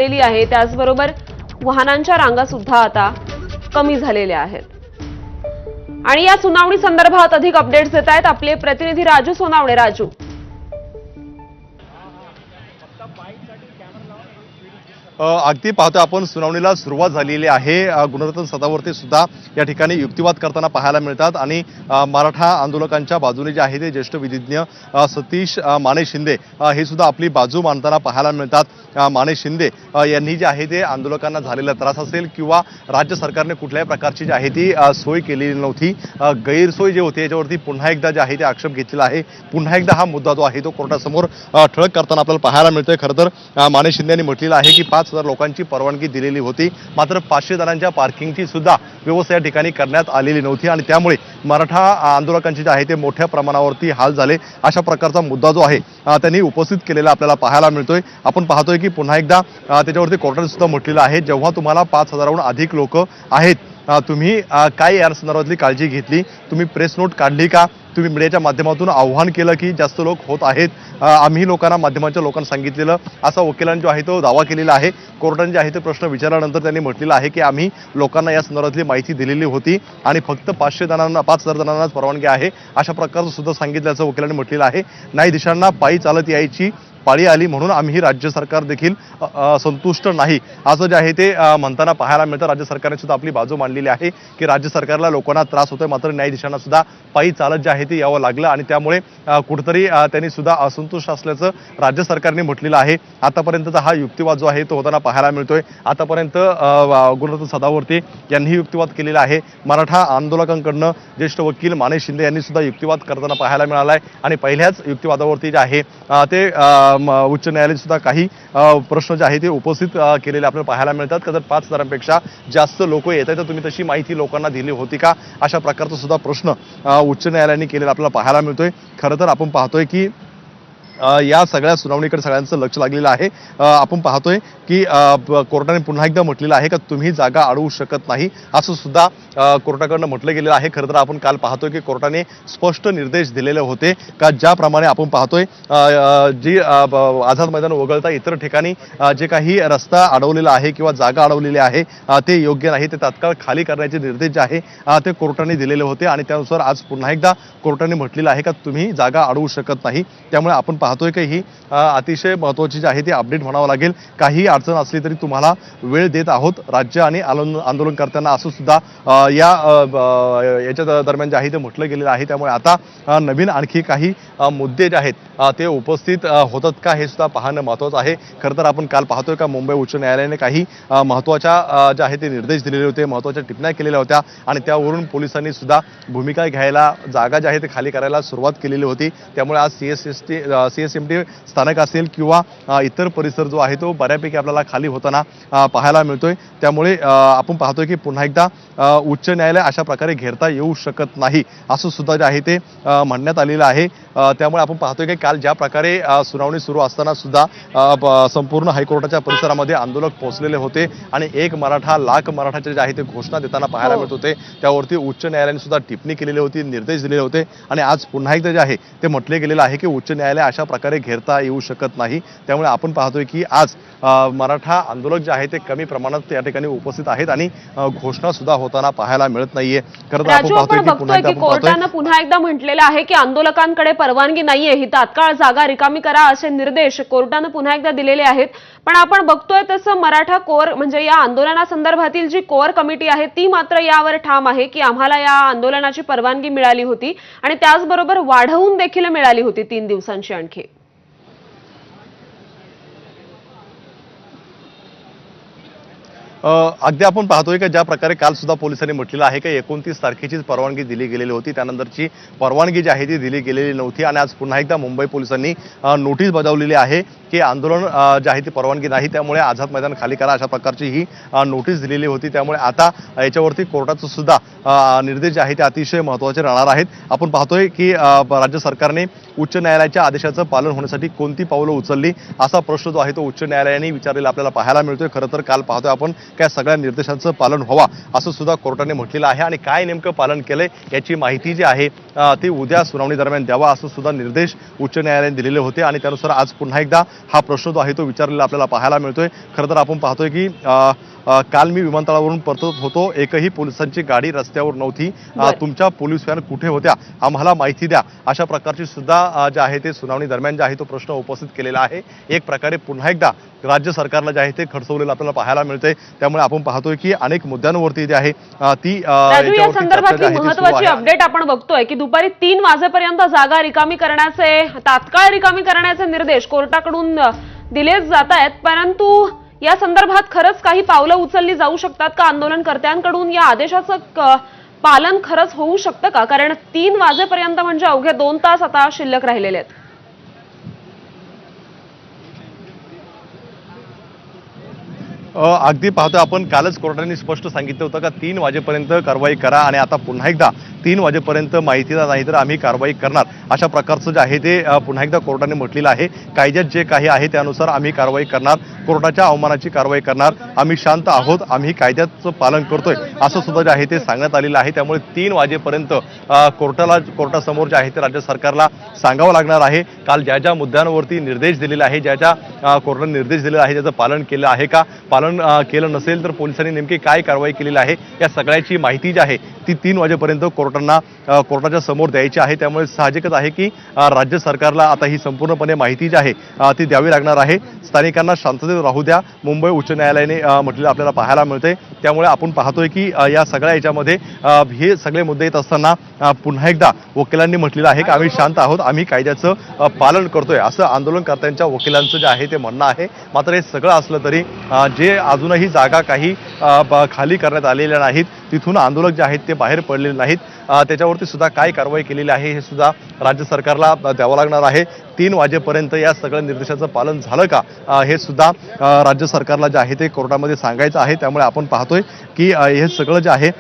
केली आहे। त्याचबरोबर वाहनांच्या रांगा सुद्धा आता कमी झालेल्या आहेत। आणि या सुनावणी संदर्भात अधिक अपडेट्स देत आहेत आपले प्रतिनिधी राजू सोनावणे। राजू, अगदी पाहतोय आपण सुनावणीला सुरुवात झालेली आहे। गुणरत्न सदावर्ते सुद्धा या ठिकाणी युक्तिवाद करताना पाहायला मिळतात आणि मराठा आंदोलकांच्या बाजूने जे आहे ते ज्येष्ठ विधिज्ञ सतीश माने शिंदे हे सुद्धा आपली बाजू मांडताना पाहायला मिळतात। माने शिंदे यांनी जे आहे ते आंदोलकांना झालेला त्रास असेल किंवा राज्य सरकारने कुठल्याही प्रकारची जी आहे ती सोय केलेली नव्हती, गैरसोय जे होती याच्यावरती पुन्हा एकदा जे आहे ते आक्षेप घेतलेला आहे। पुन्हा एकदा हा मुद्दा जो आहे तो कोर्टासमोर ठळक करताना आपल्याला पाहायला मिळतोय। खरं तर माने शिंदे यांनी म्हटलेलं आहे की 5,000 लोकांची परवानगी दिलेली होती, मात्र 500 जणांच्या पार्किंगची सुद्धा व्यवस्था या ठिकाणी करण्यात आलेली नव्हती आणि त्यामुळे मराठा आंदोलकांचे जे आहे ते मोठ्या प्रमाणावरती हाल झाले, अशा प्रकारचा मुद्दा जो आहे त्यांनी उपस्थित केलेला आपल्याला पाहायला मिळतोय। आपण पाहतोय की पुन्हा एकदा त्याच्यावरती कोर्टाने सुद्धा म्हटलेलं आहे, जेव्हा तुम्हाला 5,000हून अधिक लोक आहेत, तुम्ही काय या संदर्भातली काळजी घेतली, तुम्ही प्रेस नोट काढली का, तुम्ही मीडियाच्या माध्यमातून आव्हान केलं की जास्त लोक होत आहेत, आम्ही लोकांना माध्यमांच्या लोकांना सांगितलेलं, असा वकिलांनी जो आहे तो दावा केलेला आहे। कोर्टाने जे आहे ते प्रश्न विचारल्यानंतर त्यांनी म्हटलेलं आहे की आम्ही लोकांना या संदर्भातली माहिती दिलेली होती आणि फक्त 5,000 जणांनाच परवानगी आहे, अशा प्रकारचं सुद्धा सांगितल्याचं वकिलांनी म्हटलेलं आहे। न्यायाधीशांना पायी चालत यायची पाळी आली म्हणून आम्ही राज्य सरकार देखील संतुष्ट नाही, असं जे आहे ते म्हणताना पाहायला मिळतं। राज्य सरकारने सुद्धा आपली बाजू मांडलेली आहे की राज्य सरकारला लोकांना त्रास होतोय, मात्र न्यायाधीशांना सुद्धा पायी चालत जे आहे ते यावं लागलं आणि त्यामुळे कुठेतरी त्यांनी सुद्धा असंतुष्ट असल्याचं राज्य सरकारने म्हटलेलं आहे। आतापर्यंतचा हा युक्तिवाद जो आहे तो होताना पाहायला मिळतोय। आतापर्यंत गुणरत्न सदावर्ते यांनी युक्तिवाद केलेला आहे। मराठा आंदोलकांकडनं ज्येष्ठ वकील माने शिंदे यांनी सुद्धा युक्तिवाद करताना पाहायला मिळाला आहे आणि पहिल्याच युक्तिवादावरती जे आहे ते उच्च न्यायालयाने सुद्धा काही प्रश्न जे आहे ते उपस्थित केलेले आपल्याला पाहायला मिळतात। का जर 5,000पेक्षा जास्त लोक येत आहेत तर तुम्ही तशी माहिती लोकांना दिली होती का, अशा प्रकारचा सुद्धा प्रश्न उच्च न्यायालयाने केलेला आपल्याला पाहायला मिळतोय। खरं तर आपण पाहतोय की या सगळ्या सुनावणीकडे सगळ्यांचं लक्ष लागलेलं आहे। आपण पाहतोय की कोर्टाने पुन्हा एकदा म्हटलेलं आहे का तुम्ही जागा अडवू शकत नाही, असं सुद्धा कोर्टाकडनं म्हटलं गेलेलं आहे। खरं तर आपण काल पाहतोय की कोर्टाने स्पष्ट निर्देश दिलेले होते का ज्याप्रमाणे आपण पाहतोय जी आझाद मैदान वगळता इतर ठिकाणी जे काही रस्ता अडवलेला आहे किंवा जागा अडवलेली आहे ते योग्य नाही, ते तात्काळ खाली करण्याचे निर्देश जे आहे ते कोर्टाने दिलेले होते आणि त्यानुसार आज पुन्हा एकदा कोर्टाने म्हटलेलं आहे का तुम्ही जागा अडवू शकत नाही। त्यामुळे आपण पाहतोय की ही अतिशय महत्त्वाची जी आहे ती अपडेट म्हणावं लागेल। काही अडचण असली तरी तुम्हाला वेळ देत आहोत राज्य आणि आंदोलनकर्त्यांना, असं सुद्धा याच्या दरम्यान जे आहे ते म्हटलं गेलेलं आहे। त्यामुळे आता नवीन आणखी काही मुद्दे जे आहेत ते उपस्थित होतात का हे सुद्धा पाहणं महत्त्वाचं आहे। खरं तर आपण काल पाहतोय का मुंबई उच्च न्यायालयाने काही महत्त्वाच्या जे आहे ते निर्देश दिलेले होते, महत्त्वाच्या टिप्पण्या केलेल्या होत्या आणि त्यावरून पोलिसांनी सुद्धा भूमिका घ्यायला, जागा जी आहे ते खाली करायला सुरुवात केलेली होती। त्यामुळे आज CSMT स्थानक असेल किंवा इतर परिसर जो आहे तो बऱ्यापैकी आपल्याला खाली होताना पाहायला मिळतोय। त्यामुळे आपण पाहतोय की पुन्हा एकदा उच्च न्यायालय अशा प्रकारे घेरता येऊ शकत नाही, असं सुद्धा जे आहे ते म्हणण्यात आलेलं आहे। त्यामुळे आपण पाहतोय की काल ज्या प्रकारे सुनावणी सुरू असताना सुद्धा संपूर्ण हायकोर्टाच्या परिसरामध्ये आंदोलक पोहोचलेले होते आणि एक मराठा लाख मराठाचे जे आहे ते घोषणा देताना पाहायला मिळत होते, त्यावरती उच्च न्यायालयाने सुद्धा टिप्पणी केलेली होती, निर्देश दिलेले होते आणि आज पुन्हा एकदा जे आहे ते म्हटले गेलेलं आहे की उच्च न्यायालय अशा प्रकारे घेरता येऊ शकत नाही। त्यामुळे आपण पाहतोय की आज मराठा आंदोलक जे आहे ते कमी प्रमाणात या ठिकाणी उपस्थित आहेत आणि घोषणा सुद्धा होताना पाहायला मिळत नाहीये। खरं तर आपण पाहतोय की कोर्टाने पुन्हा एकदा म्हटलेलं आहे की आंदोलकांकडे परवानगी नाहीये, ही तात्काळ जागा रिकामी करा, असे निर्देश कोर्टाने पुन्हा एकदा दिलेले आहेत। पण आपण बघतोय तसं मराठा कोर म्हणजे या आंदोलनासंदर्भातील जी कोर कमिटी आहे ती मात्र यावर ठाम आहे की आम्हाला या आंदोलनाची परवानगी मिळाली होती आणि त्याचबरोबर वाढवून देखील मिळाली होती 3 दिवसांची आणखी। अगदी आपण पाहतोय की ज्या प्रकारे काल सुद्धा पोलिसांनी म्हटलेलं आहे की 29 तारखेचीच परवानगी दिली गेलेली होती, त्यानंतरची परवानगी जी आहे ती दिली गेलेली नव्हती आणि आज पुन्हा एकदा मुंबई पोलिसांनी नोटीस बजावलेली आहे की आंदोलन जे आहे ती परवानगी नाही, त्यामुळे आझाद मैदान खाली करा, अशा प्रकारची ही नोटीस दिलेली होती। त्यामुळे आता याच्यावरती कोर्टाचं सुद्धा निर्देश जे आहे ते अतिशय महत्त्वाचे राहणार आहेत। आपण पाहतोय की राज्य सरकारने उच्च न्यायालयाच्या आदेशाचं पालन होण्यासाठी कोणती पावलं उचलली, असा प्रश्न जो आहे तो उच्च न्यायालयाने विचारलेला आपल्याला पाहायला मिळतोय। खरं तर काल पाहतोय आपण काय सगळ्या निर्देशांचं पालन व्हावा असं सुद्धा कोर्टाने म्हटलेलं आहे आणि काय नेमकं पालन केलंय याची माहिती जी आहे ती उद्या सुनावणी दरम्यान द्यावा, असं सुद्धा निर्देश उच्च न्यायालयाने दिलेले होते आणि त्यानुसार आज पुन्हा एकदा हा प्रश्न जो आहे तो विचारलेला आपल्याला पाहायला मिळतोय। खरं तर आपण पाहतोय की काल मी विमानतळावरून परतत होतो, एकही पोलिसांची गाडी रस्त्यावर नव्हती। तुमच्या पोलीस व्हॅन कुठे होत्या, आम्हाला माहिती द्या, अशा प्रकारची सुद्धा जे आहे ते सुनावणी दरम्यान जे आहे तो प्रश्न उपस्थित केलेला आहे। एक प्रकारे पुन्हा एकदा राज्य सरकारला जे आहे ते खडसवलेलं आपल्याला पाहायला मिळतंय। त्यामुळे आपण पाहतोय की अनेक मुद्द्यांवरती जे आहे ती या संदर्भातली महत्त्वाची अपडेट आपण बघतोय की दुपारी 3 वाजेपर्यंत जागा रिकामी करण्याचे, तात्काळ रिकामी करण्याचे निर्देश कोर्टाकडून दिले जात आहेत। परंतु या संदर्भात खरंच काही पावलं उचलली जाऊ शकतात का आंदोलनकर्त्यांकडून? या आदेशाचं पालन खरंच होऊ शकतं का? कारण 3 वाजेपर्यंत म्हणजे अवघे 2 तास आता शिल्लक राहिलेले आहेत। अगदी पाहतोय आपण, कालच कोर्टाने स्पष्ट सांगितलं होतं का 3 वाजेपर्यंत कारवाई करा आणि आता पुन्हा एकदा 3 वाजेपर्यंत माहिती नाही तर आम्ही कारवाई करणार, अशा प्रकारचं जे आहे ते पुन्हा एकदा कोर्टाने म्हटलेलं आहे। कायद्यात जे काही आहे त्यानुसार आम्ही कारवाई करणार, कोर्टाच्या अवमानाची कारवाई करणार, आम्ही शांत आहोत, आम्ही कायद्याचं पालन करतोय, असं सुद्धा जे आहे ते सांगण्यात आलेलं आहे। त्यामुळे 3 वाजेपर्यंत कोर्टासमोर जे आहे ते राज्य सरकारला सांगावं लागणार आहे। काल ज्या ज्या मुद्द्यांवरती निर्देश दिलेले आहे, ज्या ज्या कोर्टाने निर्देश दिलेला आहे त्याचं पालन केलं आहे का, पालन केलं नसेल तर पोलिसांनी नेमकी काय कारवाई केलेली आहे, या सगळ्याची माहिती जी आहे ती 3 वाजेपर्यंत कोर्टाच्या समोर द्यायची आहे। त्यामुळे साहजिकच आहे की राज्य सरकारला आता ही संपूर्णपणे माहिती जी आहे ती द्यावी लागणार आहे। स्थानिकांना शांततेत राहू द्या, मुंबई उच्च न्यायालयाने म्हटलेलं आपल्याला पाहायला मिळतंय। त्यामुळे आपण पाहतोय की या सगळ्या याच्यामध्ये हे सगळे मुद्दे येत असताना पुन्हा एकदा वकिलांनी म्हटलेलं आहे की आम्ही शांत आहोत, आम्ही कायद्याचं पालन करतोय, असं आंदोलनकर्त्यांच्या वकिलांचं जे आहे ते म्हणणं आहे। मात्र हे सगळं असलं तरी जे अजूनही जागा काही खाली करण्यात आलेल्या नाहीत, तिथून आंदोलक जे आहेत ते बाहेर पडलेले नाहीत, त्याच्यावरती सुद्धा काय कारवाई केलेली आहे हे सुद्धा राज्य सरकारला द्यावं लागणार आहे। 3 वाजेपर्यंत या सगळ्या निर्देशाचं पालन झालं का हे सुद्धा राज्य सरकारला जे आहे ते कोर्टामध्ये सांगायचं आहे। त्यामुळे आपण पाहतोय की हे सगळं जे आहे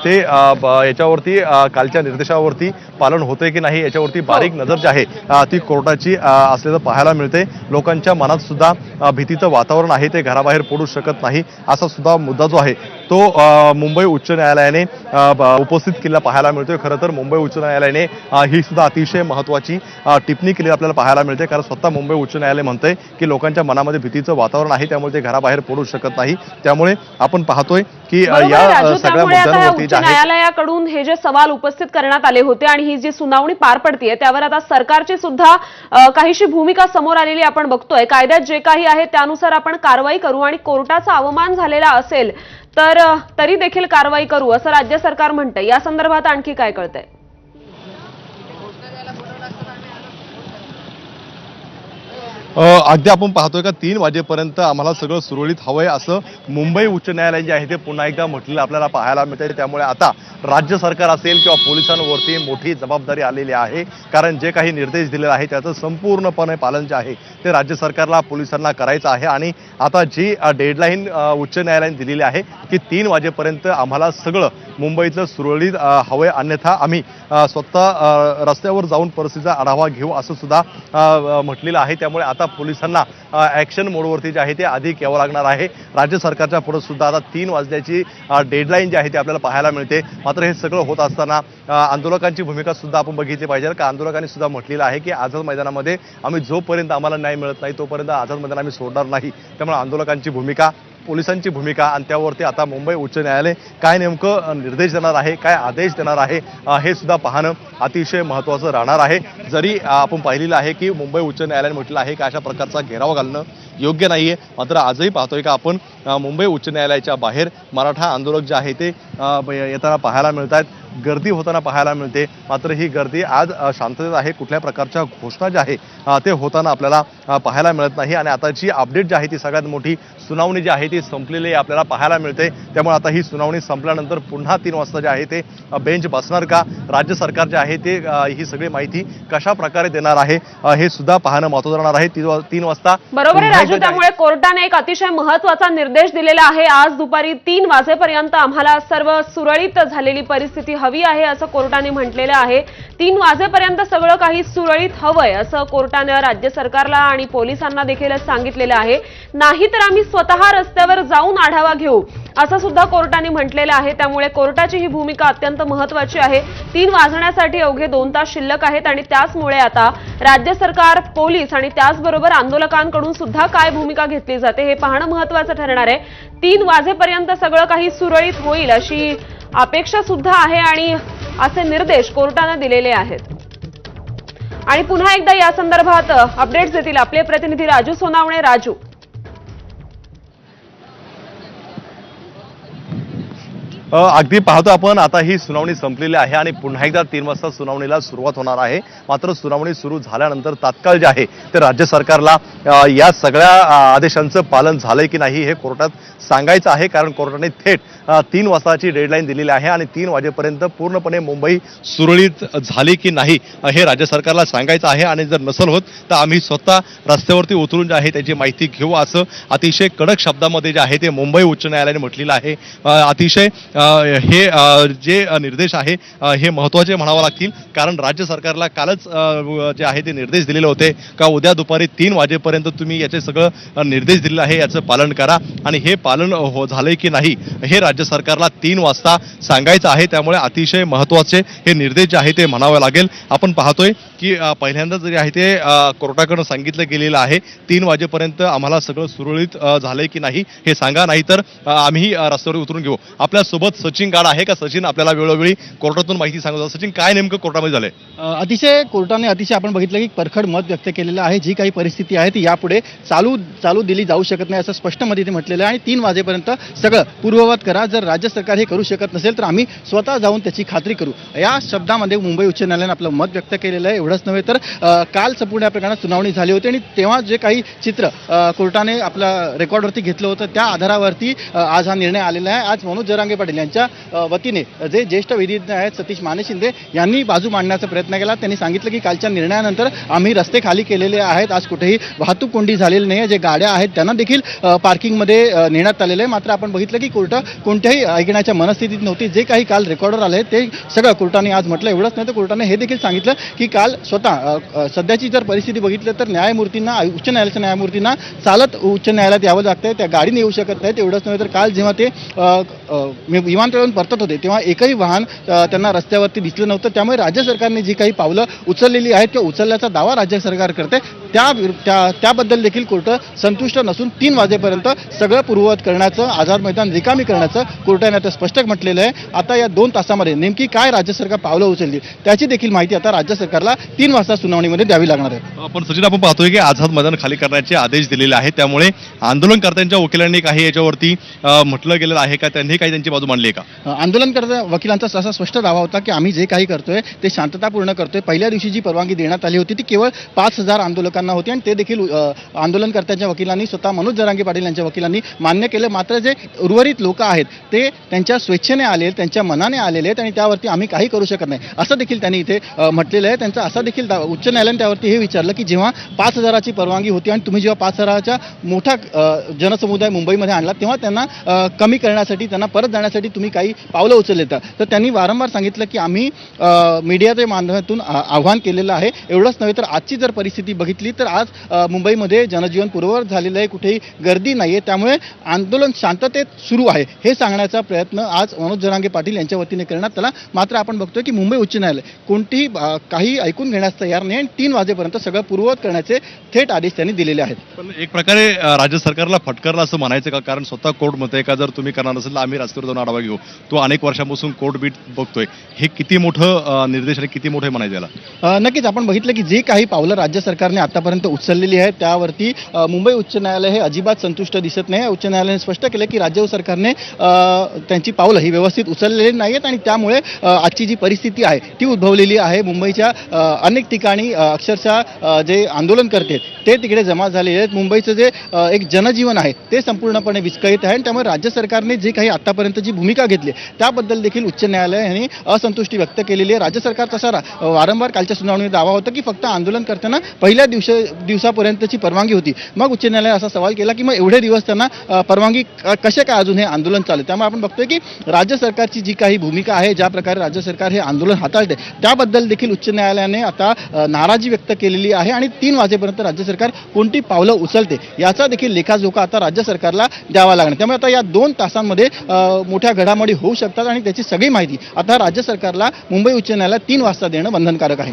ते याच्यावरती कालच्या निर्देशावरती पालन होतंय की नाही याच्यावरती बारीक नजर जी आहे ती कोर्टाची असलेलं पाहायला मिळते। लोकांच्या मनात सुद्धा भीतीचं वातावरण आहे, ते घराबाहेर पडू शकत नाही, असा सुद्धा मुद्दा जो आहे तो मुंबई उच्च न्यायालयाने उपस्थित केलेला पाहायला मिळतोय। खरं तर मुंबई उच्च न्यायालयाने ही सुद्धा अतिशय महत्त्वाची टिप्पणी केली आपल्याला पाहायला मिळते, कारण स्वतः मुंबई उच्च न्यायालय म्हणतंय की लोकांच्या मनामध्ये भीतीचं वातावरण आहे, त्यामुळे ते घराबाहेर पडू शकत नाही। त्यामुळे आपण पाहतोय की या सगळ्या मुद्द्यांवरती न्यायालयाकडून हे जे सवाल उपस्थित करण्यात आले होते आणि ही जी सुनावणी पार पडतीये त्यावर आता सरकारची सुद्धा काहीशी भूमिका समोर आलेली आपण बघतोय। कायद्यात जे काही आहे त्यानुसार आपण कारवाई करू आणि कोर्टाचा अवमान झालेला असेल तर तरी देखील कारवाई करू, असं राज्य सरकार म्हणतंय। या संदर्भात आणखी काय कळतंय? अगदी आपण पाहतोय का 3 वाजेपर्यंत आम्हाला सगळं सुरळीत हवंय, असं मुंबई उच्च न्यायालय जे आहे ते पुन्हा एकदा म्हटलेलं आपल्याला पाहायला मिळतंय। त्यामुळे आता राज्य सरकार असेल किंवा पोलिसांवरती मोठी जबाबदारी आलेली आहे, कारण जे काही निर्देश दिलेले आहे त्याचं संपूर्णपणे पालन जे आहे ते राज्य सरकारला, पोलिसांना करायचं आहे। आणि आता जी डेडलाईन उच्च न्यायालयाने दिलेली आहे की 3 वाजेपर्यंत आम्हाला सगळं मुंबईतलं सुरळीत हवंय, अन्यथा आम्ही स्वतः रस्त्यावर जाऊन परिस्थितीचा आढावा घेऊ, असं सुद्धा म्हटलेलं आहे। त्यामुळे आता पोलिसांना ऍक्शन मोडवरती जे आहे ते अधिक यावं लागणार आहे। राज्य सरकारच्या पुढे सुद्धा आता 3 वाजल्याची डेडलाईन जी आहे ती आपल्याला पाहायला मिळते। मात्र हे सगळं होत असताना आंदोलकांची भूमिका सुद्धा आपण बघितली पाहिजे, का आंदोलकांनी सुद्धा म्हटलेलं आहे की आझाद मैदानामध्ये आम्ही जोपर्यंत आम्हाला न्याय मिळत नाही तोपर्यंत आझाद मैदान आम्ही सोडणार नाही। त्यामुळे आंदोलकांची भूमिका, पोलिसांची भूमिका आणि त्यावरती आता मुंबई उच्च न्यायालय काय नेमकं निर्देश देणार आहे, काय आदेश देणार आहे, हे सुद्धा पाहणं अतिशय महत्त्वाचं राहणार आहे। जरी आपण पाहिलेलं आहे की मुंबई उच्च न्यायालयाने म्हटलं आहे की अशा प्रकारचा घेराव घालणं योग्य नाहीये, मात्र आजही पाहतोय का आपण मुंबई उच्च न्यायालयाच्या बाहेर मराठा आंदोलक जे आहे ते येताना पाहायला मिळतात, गर्दी होताना पाहायला मिळते। मात्र ही गर्दी आज शांततेत आहे, कुठल्या प्रकारच्या घोषणा ज्या आहे ते होताना आपल्याला पाहायला मिळत नाही। आणि आताची अपडेट जी आहे ती सगळ्यात मोठी सुनावणी जी आहे ती संपलेली आपल्याला पाहायला मिळते। त्यामुळे आता ही सुनावणी संपल्यानंतर पुन्हा 3 वाजता जे आहे ते बेंच बसणार का, राज्य सरकार जे आहे ते ही सगळी माहिती कशा प्रकारे देणार आहे हे सुद्धा पाहणं महत्त्वाचं राहणार आहे। 3 वाजता बरोबर आहे राजू। त्यामुळे कोर्टाने एक अतिशय महत्त्वाचा निर्देश दिलेला आहे, आज दुपारी 3 वाजेपर्यंत आम्हाला सर्व सुरळीत झालेली परिस्थिती हवी आहे असं कोर्टाने म्हटलेलं आहे। 3 वाजेपर्यंत सगळं काही सुरळीत हवंय असं कोर्टाने राज्य सरकारला आणि पोलिसांना देखील सांगितलेलं आहे। नाहीतर आम्ही स्वतः रस्त्यावर जाऊन आढावा घेऊ, असं सुद्धा कोर्टाने म्हटलेलं आहे। त्यामुळे कोर्टाची ही भूमिका अत्यंत महत्त्वाची आहे। 3 वाजण्यासाठी अवघे 2 तास शिल्लक आहेत आणि त्याचमुळे आता राज्य सरकार, पोलीस आणि त्याचबरोबर आंदोलकांकडून सुद्धा काय भूमिका घेतली जाते हे पाहणं महत्त्वाचं ठरणार आहे। 3 वाजेपर्यंत सगळं काही सुरळीत होईल अशी अपेक्षा सुद्धा आहे आणि असे निर्देश कोर्टाने दिलेले आहेत। आणि पुन्हा एकदा या संदर्भात अपडेट्स देतील आपले प्रतिनिधी राजू सोनावणे। राजू, अगदी पाहतो आपण आता ही सुनावणी संपलेली आहे आणि पुन्हा एकदा 3 वाजता सुनावणीला सुरुवात होणार आहे। मात्र सुनावणी सुरू झाल्यानंतर तात्काळ जे आहे ते राज्य सरकारला या सगळ्या आदेशांचं पालन झालंय की नाही हे कोर्टात सांगायचं आहे, कारण कोर्टाने थेट 3 वाजताची डेडलाईन दिलेली आहे आणि 3 वाजेपर्यंत पूर्णपणे मुंबई सुरळीत झाली की नाही हे राज्य सरकारला सांगायचं आहे। आणि जर नसेल होत तर आम्ही स्वतः रस्त्यावरती उतरून जे आहे त्याची माहिती घेऊ, असं अतिशय कडक शब्दामध्ये जे आहे ते मुंबई उच्च न्यायालयाने म्हटलेलं आहे। अतिशय हे जे निर्देश आहे हे महत्त्वाचे म्हणावं लागतील, कारण राज्य सरकारला कालच जे आहे ते निर्देश दिलेले होते का उद्या दुपारी 3 वाजेपर्यंत तुम्ही याचे सगळं निर्देश दिलेले आहे याचं पालन करा आणि हे पालन झालंय की नाही हे राज्य सरकारला 3 वाजता सांगायचं आहे। त्यामुळे अतिशय महत्त्वाचे हे निर्देश जे आहे ते म्हणावे लागेल। आपण पाहतोय की पहिल्यांदा जे आहे ते कोर्टाकडून सांगितलं गेलेलं आहे 3 वाजेपर्यंत आम्हाला सगळं सुरळीत झालंय की नाही हे सांगा, नाहीतर आम्ही रस्त्यावर उतरून घेऊ। आपल्या सोबत सचिन गाड आहे का? सचिन, आपल्याला वेळोवेळी कोर्टातून माहिती सांगतो। सचिन, काय नेमकं कोर्टामध्ये झालंय? कोर्टाने अतिशय आपण बघितलं की परखड मत व्यक्त केलेलं आहे। जी काही परिस्थिती आहे ती यापुढे चालू दिली जाऊ शकत नाही असं स्पष्टमध्ये ते म्हटलेलं आहे आणि 3 वाजेपर्यंत सगळं पूर्ववत करा। जर राज्य सरकार हे करू शकत नसेल तर आम्ही स्वतः जाऊन त्याची खात्री करू, या शब्दामध्ये मुंबई उच्च न्यायालयाने आपलं मत व्यक्त केलेलं आहे। एवढंच नव्हे तर काल संपूर्ण या प्रकरणात सुनावणी झाली होती आणि तेव्हा जे काही चित्र कोर्टाने आपल्या रेकॉर्डवरती घेतलं होतं त्या आधारावरती आज हा निर्णय आलेला आहे। आज मनोज जरांगे पाटील यांच्या वतीने जे ज्येष्ठ विधिज्ञ आहेत सतीश माने शिंदे यांनी बाजू मांडण्याचा प्रयत्न केला। त्यांनी सांगितलं की कालच्या निर्णयानंतर आम्ही रस्ते खाली केलेले आहेत, आज कुठेही वाहतूक कोंडी झालेली नाही, जे गाड्या आहेत त्यांना देखील पार्किंगमध्ये नेण्यात आलेले आहे। मात्र आपण बघितलं की कोर्ट कोणत्याही ऐकण्याच्या मनस्थितीत नव्हती। जे काही काल रेकॉर्डर आले ते सगळं कोर्टाने आज म्हटलं। एवढंच नाही तर कोर्टाने हे देखील सांगितलं की काल स्वतः सध्याची जर परिस्थिती बघितली तर न्यायमूर्तींना, उच्च न्यायालयाच्या न्यायमूर्तींना चालत उच्च न्यायालयात यावं लागतंय, त्या गाडीने येऊ शकत नाहीत। एवढंच नव्हे तर काल जेव्हा ते विमानतळावरून परतत होते तेव्हा एकही वाहन त्यांना रस्त्यावरती दिसलं नव्हतं। त्यामुळे राज्य सरकारने जी काही पावलं उचललेली आहेत किंवा उचलल्याचा दावा राज्य सरकार करते त्याबद्दल देखील कोर्ट संतुष्ट नसून 3 वाजेपर्यंत सगळं पूर्ववत करण्याचं, आझाद मैदान रिकामी करण्याचं कोर्टाने आता स्पष्ट म्हटलेलं आहे। आता या 2 तासामध्ये नेमकी काय राज्य सरकार पावलं उचलली त्याची देखील माहिती आता राज्य सरकारला 3 वाजता सुनावणीमध्ये द्यावी लागणार आहे। पण सचिन, आपण पाहतोय की आझाद मैदान खाली करण्याचे आदेश दिलेले आहेत, त्यामुळे आंदोलनकर्त्यांच्या वकिलांनी काही याच्यावरती म्हटलं गेलेलं आहे का? त्यांनी काही त्यांची बाजू मांडली आहे का? आंदोलनकर्त्या वकिलांचा असा स्पष्ट दावा होता की आम्ही जे काही करतोय ते शांततापूर्ण करतोय। पहिल्या दिवशी जी परवानगी देण्यात आली होती ती केवळ 5,000 आंदोलकांना होती आणि ते देखील आंदोलनकर्त्यांच्या वकिलांनी, स्वतः मनोज जरांगे पाटील यांच्या वकिलांनी मान्य केलं। मात्र जे उर्वरित लोक आहेत ते त्यांच्या स्वेच्छेने आले, त्यांच्या मनाने आलेले आहेत आणि त्यावरती आम्ही काही करू शकत नाही असं देखील त्यांनी इथे म्हटलेलं आहे। त्यांचा असा देखील उच्च न्यायालयाने त्यावरती हे विचारलं की जेव्हा 5,000ची परवानगी होती आणि तुम्ही जेव्हा 5,000चा मोठा जनसमुदाय मुंबईमध्ये आणला तेव्हा त्यांना कमी करण्यासाठी, त्यांना परत जाण्यासाठी तुम्ही काही पावलं उचलले तर त्यांनी वारंवार सांगितलं की आम्ही मीडियाच्या माध्यमातून आव्हान केलेलं आहे। एवढंच नव्हे तर आजची जर परिस्थिती बघितली तर आज मुंबईमध्ये जनजीवन पूर्ववत झालेलं आहे, कुठेही गर्दी नाही आहे, त्यामुळे आंदोलन शांततेत सुरू आहे हे सांगण्याचा प्रयत्न आज मनोज जरांगे पाटील यांच्या वतीने करण्यात आला। मात्र आपण बघतोय की मुंबई उच्च न्यायालय कोणतीही काही ऐकून घेण्यास तयार नाही आणि 3 वाजेपर्यंत सगळं पूर्ववत करण्याचे थेट आदेश त्यांनी दिलेले आहेत। पण एक प्रकारे राज्य सरकारला फटकारला असं म्हणायचं का? कारण स्वतः कोर्ट म्हणते का जर तुम्ही करणार नसेल तर आम्ही रस्त्यावर जाऊन आढावा घेऊ। तो अनेक वर्षांपासून कोर्ट बीट बघतोय, हे किती मोठं निर्देश आणि किती मोठे म्हणायचं याला? नक्कीच आपण बघितलं की जे काही पावलं राज्य सरकारने आतापर्यंत उचललेली आहेत त्यावरती मुंबई उच्च न्यायालय हे अजिबात संतुष्ट दिसत नाही। उच्च न्यायालयाने स्पष्ट केलं की राज्य सरकारने त्यांची पावलं ही व्यवस्थित उचललेली नाहीत आणि त्यामुळे आजची जी परिस्थिती आहे ती उद्भवलेली आहे। मुंबईच्या अनेक ठिकाणी अक्षरशः जे आंदोलन करते ते तिकडे जमा झालेले आहेत। मुंबईचं जे एक जनजीवन आहे ते संपूर्णपणे विस्कळीत आहे आणि त्यामुळे राज्य सरकारने जे काही आतापर्यंत जी भूमिका घेतली त्याबद्दल देखील उच्च न्यायालयाने असंतुष्टी व्यक्त केलेली आहे। राज्य सरकारचा असा वारंवार कालच्या सुनावणीत दावा होता की फक्त आंदोलनकर्त्यांना पहिल्या दिवसापर्यंतची परवानगी होती। मग उच्च न्यायालयाने असा सवाल केला की मग एवढे दिवस त्यांना परवानगी कशा काय अजून हे आंदोलन चालू? त्यामुळे आपण बघतोय की राज्य सरकारची जी काही भूमिका आहे, ज्या प्रकारे राज्य सरकार हे आंदोलन हाताळते त्याबद्दल देखील उच्च न्यायालयाने आता नाराजी व्यक्त केलेली आहे आणि 3 वाजेपर्यंत राज्य सरकार कोणती पावलं उचलते याचा देखील लेखाजोखा आता राज्य सरकारला द्यावा लागणार. त्यामुळे आता या 2 तासांमध्ये मोठ्या घडामोडी होऊ शकतात आणि त्याची सगळी माहिती आता राज्य सरकारला मुंबई उच्च न्यायालयात 3 वाजता देणं बंधनकारक आहे.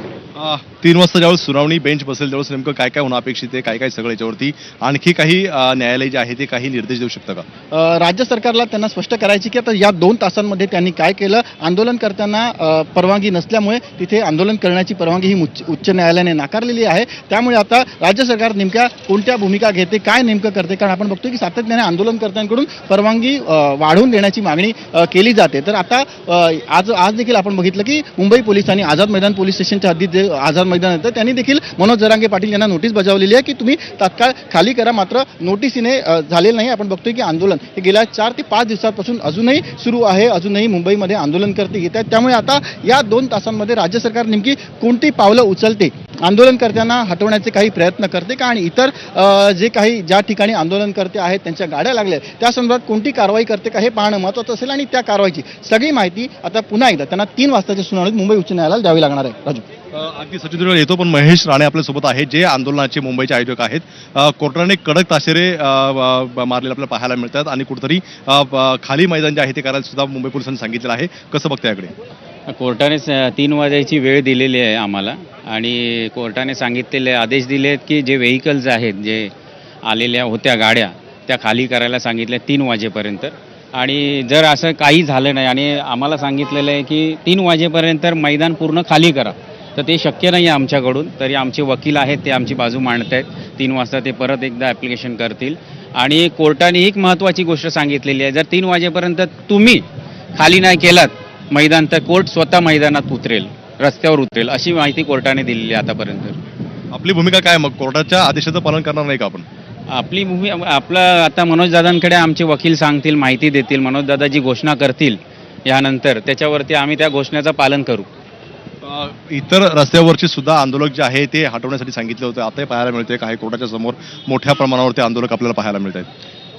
3 वाजता ज्यावेळेस सुनावणी बेंच बसेल त्यावेळेस नेमकं काय काय होणं अपेक्षित आहे, काय काय सगळं याच्यावरती आणखी काही न्यायालय जे आहे ते काही निर्देश देऊ शकतं का? राज्य सरकारला त्यांना स्पष्ट करायची की आता या 2 तासांमध्ये त्यांनी काय केलं. आंदोलन करताना परवानगी नसल्यामुळे तिथे आंदोलन करण्याची परवानगी ही उच्च न्यायालयाने नाकारलेली आहे. त्यामुळे आता राज्य सरकार नेमक्या कोणत्या भूमिका घेते, काय नेमकं करते, कारण आपण बघतोय की सातत्याने आंदोलनकर्त्यांकडून परवानगी वाढवून देण्याची मागणी केली जाते. तर आता आज देखील आपण बघितलं की मुंबई पोलिसांनी आझाद मैदान पोलीस स्टेशनच्या हद्दीत जे आझाद मैदान येतं त्यांनी देखील मनोज जरांगे पाटील यांना नोटीस बजावलेली आहे की तुम्ही तात्काळ खाली करा. मात्र नोटीसीने झालेलं नाही. आपण बघतोय की आंदोलन हे गेल्या 4 ते 5 दिवसांपासून अजूनही सुरू आहे. अजूनही मुंबईमध्ये आंदोलनकर्ते येत आहेत. त्यामुळे आता या 2 तासांमध्ये राज्य सरकार नेमकी कोणती पावलं उचलते, आंदोलनकर्त्यांना हटवण्याचे काही प्रयत्न करते का, आणि इतर ज्या ठिकाणी आंदोलनकर्ते आहेत त्यांच्या गाड्या लागल्या त्या संदर्भात कोणती कारवाई करते का हे पाहणं महत्त्वाचं असेल. आणि त्या कारवाईची सगळी माहिती आता पुन्हा एकदा त्यांना 3 वाजताच्या सुनावणीत मुंबई उच्च न्यायालयाला द्यावी लागणार आहे. राजू, अगदी सचिन दुर्गळ येतो, पण महेश राणे आपल्यासोबत आहेत जे आंदोलनाचे मुंबईचे आयोजक आहेत. कोर्टाने कडक ताशेरे मारलेले आपल्याला पाहायला मिळतात आणि कुठेतरी खाली मैदान जे आहे ते करायला सुद्धा मुंबई पोलिसांनी सांगितलेलं आहे. कसं बघता याकडे? कोर्टाने 3 वाजायची वेळ दिलेली आहे आम्हाला आणि कोर्टाने सांगितलेले आदेश दिले आहेत की जे व्हेकल्स आहेत, जे आलेल्या होत्या गाड्या, त्या खाली करायला सांगितल्या 3 वाजेपर्यंत. आणि जर असं काही झालं नाही आणि आम्हाला सांगितलेलं आहे की 3 वाजेपर्यंत मैदान पूर्ण खाली करा, तर ते शक्य नाही आहे आमच्याकडून. तरी आमचे वकील आहेत ते आमची बाजू मांडत आहेत. 3 वाजता ते परत एकदा ॲप्लिकेशन करतील. आणि कोर्टाने एक महत्त्वाची गोष्ट सांगितलेली आहे, जर 3 वाजेपर्यंत तुम्ही खाली नाही केलात मैदान तर कोर्ट स्वतः मैदानात उतरेल, रस्त्यावर उतरेल, अशी माहिती कोर्टाने दिलेली आहे आतापर्यंत. आपली भूमिका काय मग? कोर्टाच्या आदेशाचं पालन करणार नाही का आपण? आपलं आता मनोजदादांकडे आमचे वकील सांगतील, माहिती देतील, मनोजदादा जी घोषणा करतील यानंतर त्याच्यावरती आम्ही त्या घोषणेचं पालन करू. इतर रस्त्यावरचे सुद्धा आंदोलक जे आहे ते हटवण्यासाठी सांगितले होते. आता पाहायला मिळते काही कोर्टाच्या समोर मोठ्या प्रमाणावरती आंदोलक आपल्याला पाहायला मिळत आहेत.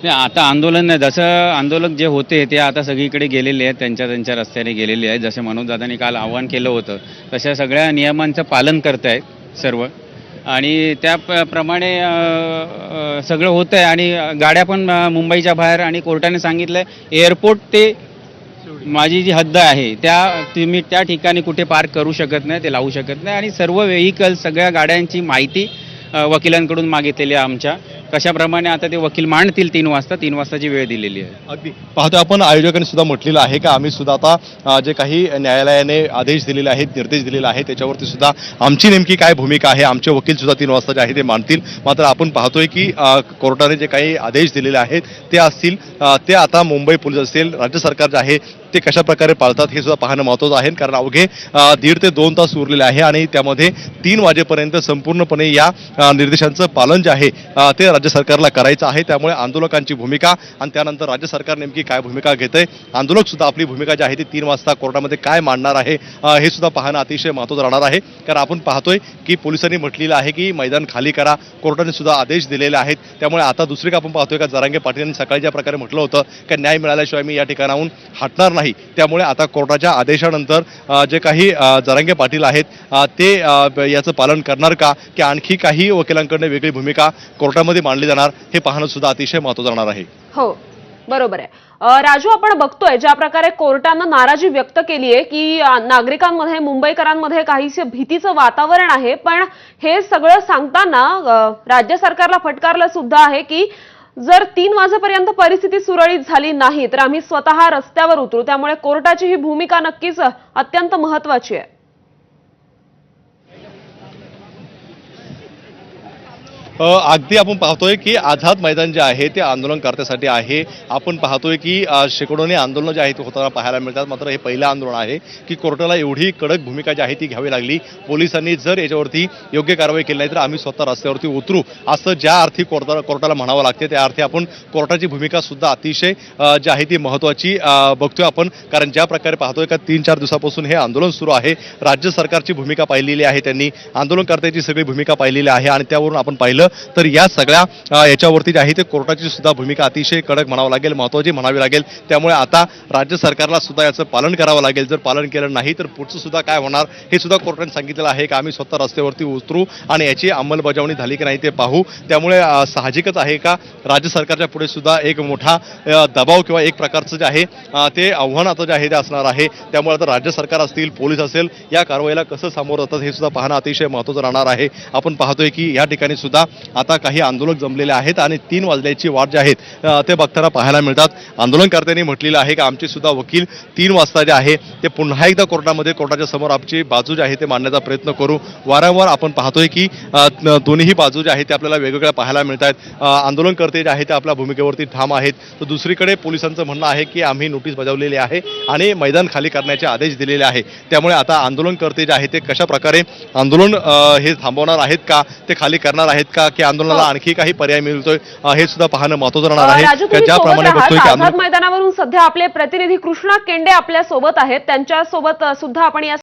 नाही, आता आंदोलन नाही, जसं आंदोलक जे होते ते आता सगळीकडे गेलेले आहेत, त्यांच्या रस्त्याने गेलेले आहेत. जसे मनोजदादांनी काल आवाहन केलं होतं तशा सगळ्या नियमांचं पालन करत आहेत सर्व, आणि त्याप्रमाणे सगळं होतं आहे. आणि गाड्या पण मुंबईच्या बाहेर, आणि कोर्टाने सांगितलं एअरपोर्ट ते माझी जी हद्द आहे तुम्ही त्या ठिकाणी कुठे पार्क करू शकत नाही, ते लावू शकत नाही. आणि सर्व व्हेकल, सगळ्या गाड्यांची माहिती वकिलांकडून मागितलेली आहे आमच्या. कशाप्रमाणे आता ते वकील मांडतील 3 वाजताची वेळ दिलेली आहे. अगदी पाहतो आपण आयोजकांनी सुद्धा म्हटलेलं आहे की आम्ही सुद्धा आता जे काही न्यायालयाने आदेश दिलेले आहेत, निर्देश दिलेले आहेत त्याच्यावरती सुद्धा आमची नेमकी काय भूमिका आहे, आमचे वकील सुद्धा 3 वाजता जे आहे ते मांडतील. मात्र आपण पाहतोय की कोर्टाने जे काही आदेश दिलेले आहेत ते असतील ते आता मुंबई पोलीस असेल, राज्य सरकार जे आहे ते कशा प्रकारे पाळतात हे सुद्धा पाहणं महत्त्वाचं आहे. कारण अवघे 1.5 ते 2 तास उरलेले आहे आणि त्यामध्ये 3 वाजेपर्यंत संपूर्णपणे या निर्देशांचं पालन जे आहे ते राज्य सरकारला करायचं आहे. त्यामुळे आंदोलकांची भूमिका आणि त्यानंतर राज्य सरकार नेमकी काय भूमिका घेतंय, आंदोलक सुद्धा आपली भूमिका जी आहे ती 3 वाजता कोर्टामध्ये काय मांडणार आहे हे सुद्धा पाहणं अतिशय महत्त्वाचं राहणार आहे. कारण आपण पाहतोय की पोलिसांनी म्हटलेलं आहे की मैदान खाली करा, कोर्टाने सुद्धा आदेश दिलेले आहेत. त्यामुळे आता दुसरीकडे आपण पाहतोय का जरांगे पाटील यांनी सकाळी ज्या प्रकारे म्हटलं होतं की न्याय मिळाल्याशिवाय मी या ठिकाणाहून हटणार नाही. त्यामुळे आता कोर्टाच्या आदेशानंतर जे काही जरांगे पाटील आहेत ते याचं पालन करणार का, की आणखी काही वकिलांकडून वेगळी भूमिका कोर्टामध्ये मांडली जाणार हे पाहणं सुद्धा अतिशय महत्त्वाचं राहणार आहे. हो, बरोबर आहे. राजू, आपण बघतोय ज्या प्रकारे कोर्टानं नाराजी व्यक्त केली आहे की नागरिकांमध्ये, मुंबईकरांमध्ये काहीसे भीतीचं वातावरण आहे. पण हे सगळं सांगताना राज्य सरकारला फटकारलं सुद्धा आहे की जर 3 वाजेपर्यंत परिस्थिती सुरळीत झाली नाही तर आम्ही स्वतः रस्त्यावर उतरू. त्यामुळे कोर्टाची ही भूमिका नक्कीच अत्यंत महत्त्वाची आहे. अगदी आपण पाहतोय की आझाद मैदान जे आहे ते आंदोलनकर्त्यासाठी आहे. आपण पाहतोय की शेकडोने आंदोलनं जे आहेत ते होताना पाहायला मिळतात. मात्र हे पहिलं आंदोलन आहे की कोर्टाला एवढी कडक भूमिका जी आहे ती घ्यावी लागली. पोलिसांनी जर याच्यावरती योग्य कारवाई केली नाही तर आम्ही स्वतः रस्त्यावरती उतरू असं ज्या अर्थी कोर्टाला म्हणावं लागते त्या अर्थी आपण कोर्टाची भूमिका सुद्धा अतिशय जी आहे ती महत्त्वाची बघतोय आपण. कारण ज्या प्रकारे पाहतोय का 3-4 दिवसापासून हे आंदोलन सुरू आहे. राज्य सरकारची भूमिका पाहिलेली आहे त्यांनी, आंदोलनकर्त्याची सगळी भूमिका पाहिलेली आहे आणि त्यावरून आपण पाहिलं तर या सगळ्या याच्यावरती जे आहे ते कोर्टाची सुद्धा भूमिका अतिशय कडक म्हणावं लागेल, महत्त्वाची म्हणावी लागेल. त्यामुळे आता राज्य सरकारला सुद्धा याचं पालन करावं लागेल. जर पालन केलं नाही तर पुढचं सुद्धा काय होणार हे सुद्धा कोर्टाने सांगितलेलं आहे की आम्ही स्वतः रस्त्यावरती उतरू आणि याची अंमलबजावणी झाली की नाही ते पाहू. त्यामुळे साहजिकच आहे का राज्य सरकारच्या पुढे सुद्धा एक मोठा दबाव किंवा एक प्रकारचं जे आहे ते आव्हान आता जे आहे ते असणार आहे. त्यामुळे आता राज्य सरकार असतील, पोलीस असेल, या कारवाईला कसं सामोरं जातात हे सुद्धा पाहणं अतिशय महत्त्वाचं राहणार आहे. आपण पाहतोय की या ठिकाणी सुद्धा आता काही आंदोलक जमलेले आहेत आणि 3 वाजल्याची वाट जे आहेत ते बघताना पाहायला मिळतात. आंदोलनकर्त्यांनी म्हटलेलं आहे की आमचे सुद्धा वकील 3 वाजता जे आहे ते पुन्हा एकदा कोर्टाच्या समोर आमची बाजू जी आहे ते मांडण्याचा प्रयत्न करू. वारंवार आपण पाहतोय की दोन्ही बाजू ज्या आहेत ते आपल्याला वेगवेगळ्या पाहायला मिळत आहेत. आंदोलनकर्ते जे आहेत ते आपल्या भूमिकेवरती ठाम आहेत, तर दुसरीकडे पोलिसांचं म्हणणं आहे की आम्ही नोटीस बजावलेली आहे आणि मैदान खाली करण्याचे आदेश दिलेले आहे. त्यामुळे आता आंदोलनकर्ते जे आहेत ते कशा प्रकारे आंदोलन हे थांबवणार आहेत का, ते खाली करणार आहेत का, की आंदोलनाला आणखी काही पर्याय मिळतोय हे सुद्धा पाहणं महत्त्वाचं राहणार राजू, आहे. तुम्ही ज्याप्रमाणे सोबत बघतोय आहात. की आझाद मैदानावरून सध्या आपले प्रतिनिधी कृष्णा केंडे आपल्या सोबत आहेत, त्यांच्या सोबत सुद्धा आपण या